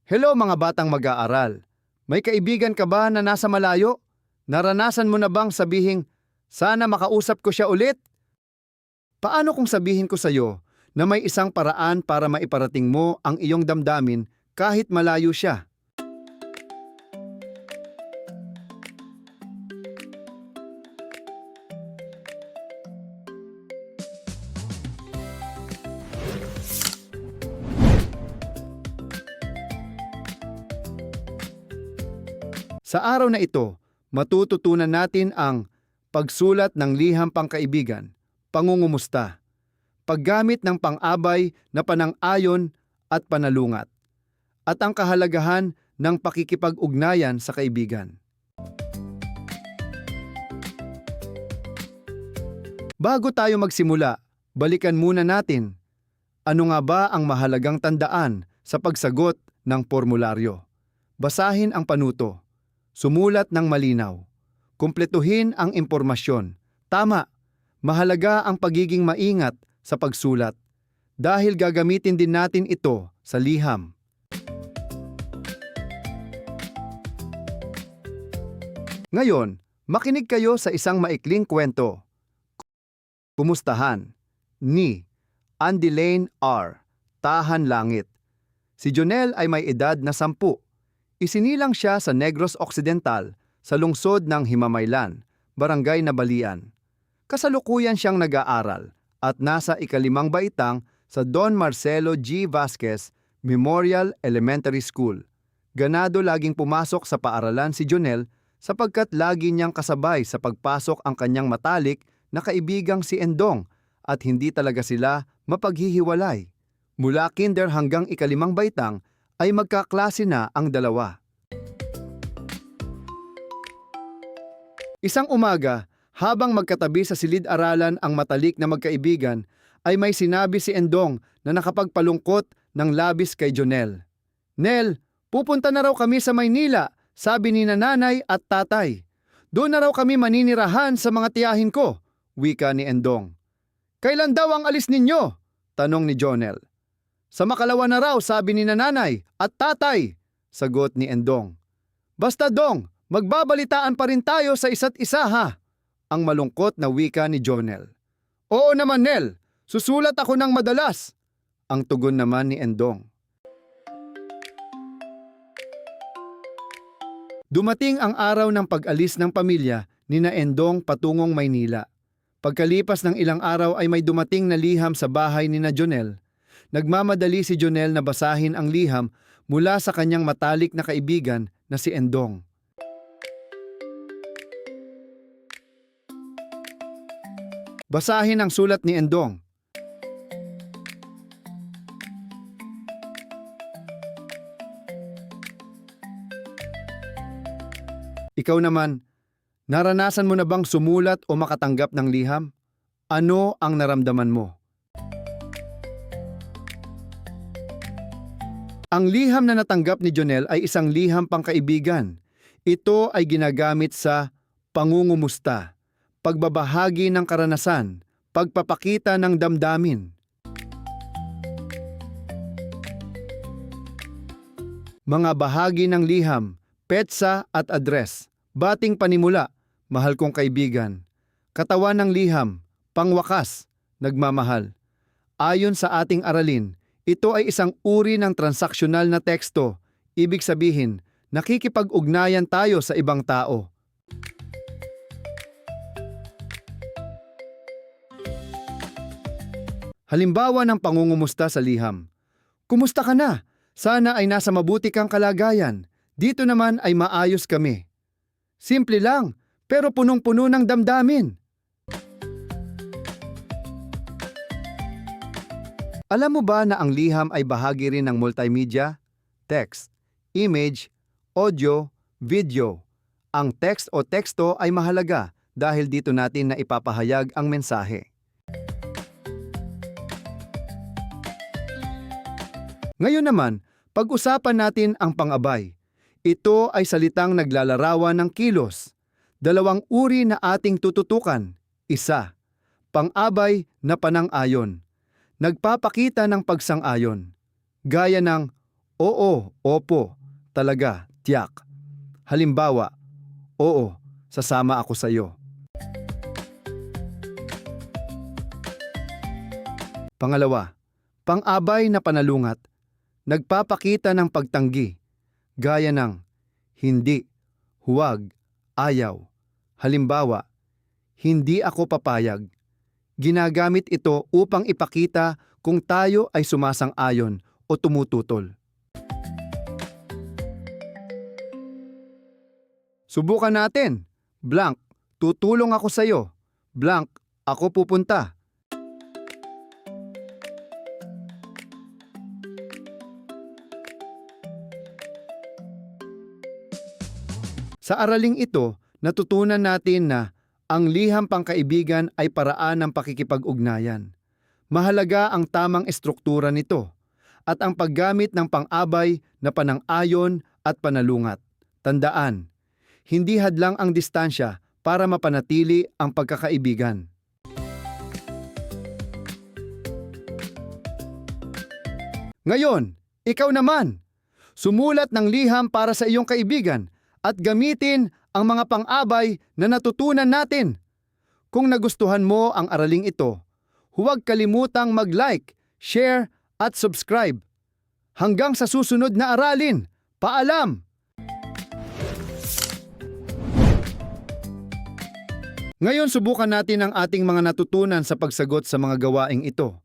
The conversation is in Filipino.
Hello mga batang mag-aaral. May kaibigan ka ba na nasa malayo? Naranasan mo na bang sabihing, sana makausap ko siya ulit? Paano kung sabihin ko sa iyo na may isang paraan para maiparating mo ang iyong damdamin kahit malayo siya? Sa araw na ito, matututunan natin ang pagsulat ng liham pangkaibigan, pangungumusta, paggamit ng pang-abay na panang-ayon at panalungat, at ang kahalagahan ng pakikipag-ugnayan sa kaibigan. Bago tayo magsimula, balikan muna natin, ano nga ba ang mahalagang tandaan sa pagsagot ng formularyo? Basahin ang panuto. Sumulat ng malinaw. Kumpletuhin ang impormasyon. Tama, mahalaga ang pagiging maingat sa pagsulat dahil gagamitin din natin ito sa liham. Ngayon, makinig kayo sa isang maikling kwento. Kumustahan ni Andilaine R. Tahan Langit. Si Jonel ay may edad na 10. Isinilang siya sa Negros Occidental sa lungsod ng Himamaylan, Barangay Nabalian. Kasalukuyan siyang nag-aaral at nasa ika-5 baitang sa Don Marcelo G. Vasquez Memorial Elementary School. Ganado laging pumasok sa paaralan si Jonel sapagkat lagi niyang kasabay sa pagpasok ang kanyang matalik na kaibigang si Endong at hindi talaga sila mapaghihiwalay. Mula kinder hanggang ika-5 baitang ay magkaklase na ang dalawa. Isang umaga, habang magkatabi sa silid-aralan ang matalik na magkaibigan, ay may sinabi si Endong na nakapagpalungkot ng labis kay Jonel. Nel, pupunta na raw kami sa Maynila, sabi ni nanay at tatay. Doon na raw kami maninirahan sa mga tiyahin ko, wika ni Endong. Kailan daw ang alis ninyo? Tanong ni Jonel. Sa makalawa na raw, sabi ni nanay at tatay, sagot ni Endong. Basta Dong, magbabalitaan pa rin tayo sa isa't isa ha, ang malungkot na wika ni Jonel. Oo naman Nel, susulat ako ng madalas, ang tugon naman ni Endong. Dumating ang araw ng pag-alis ng pamilya ni na Endong patungong Maynila. Pagkalipas ng ilang araw ay may dumating na liham sa bahay ni na Jonel. Nagmamadali si Jonel na basahin ang liham mula sa kanyang matalik na kaibigan na si Endong. Basahin ang sulat ni Endong. Ikaw naman, naranasan mo na bang sumulat o makatanggap ng liham? Ano ang naramdaman mo? Ang liham na natanggap ni Jonel ay isang liham pangkaibigan. Ito ay ginagamit sa pangungumusta, pagbabahagi ng karanasan, pagpapakita ng damdamin. Mga bahagi ng liham, petsa at address, bating panimula, mahal kong kaibigan. Katawan ng liham, pangwakas, nagmamahal. Ayon sa ating aralin, ito ay isang uri ng transaksyonal na teksto. Ibig sabihin, nakikipag-ugnayan tayo sa ibang tao. Halimbawa ng pangungumusta sa liham. Kumusta ka na? Sana ay nasa mabuti kang kalagayan. Dito naman ay maayos kami. Simple lang, pero punong-puno ng damdamin. Alam mo ba na ang liham ay bahagi rin ng multimedia? Text, image, audio, video. Ang text o teksto ay mahalaga dahil dito natin na ipapahayag ang mensahe. Ngayon naman, pag-usapan natin ang pang-abay. Ito ay salitang naglalarawan ng kilos. Dalawang uri na ating tututukan. Isa, pang-abay na panang-ayon. Nagpapakita ng pagsang-ayon, gaya ng Oo, opo, talaga, tiyak. Halimbawa, oo, sasama ako sa iyo. Pangalawa, pang-abay na panalungat. Nagpapakita ng pagtanggi, gaya ng hindi, huwag, ayaw. Halimbawa, hindi ako papayag. Ginagamit ito upang ipakita kung tayo ay sumasang-ayon o tumututol. Subukan natin. Blank, tutulong ako sa iyo. Blank, ako pupunta. Sa araling ito, natutunan natin na ang liham pangkaibigan ay paraan ng pakikipag-ugnayan. Mahalaga ang tamang estruktura nito at ang paggamit ng pang-abay na panang-ayon at panalungat. Tandaan, hindi hadlang ang distansya para mapanatili ang pagkakaibigan. Ngayon, ikaw naman, sumulat ng liham para sa iyong kaibigan at gamitin ang mga pang-abay na natutunan natin. Kung nagustuhan mo ang araling ito, huwag kalimutang mag-like, share at subscribe. Hanggang sa susunod na aralin, paalam! Ngayon subukan natin ang ating mga natutunan sa pagsagot sa mga gawaing ito.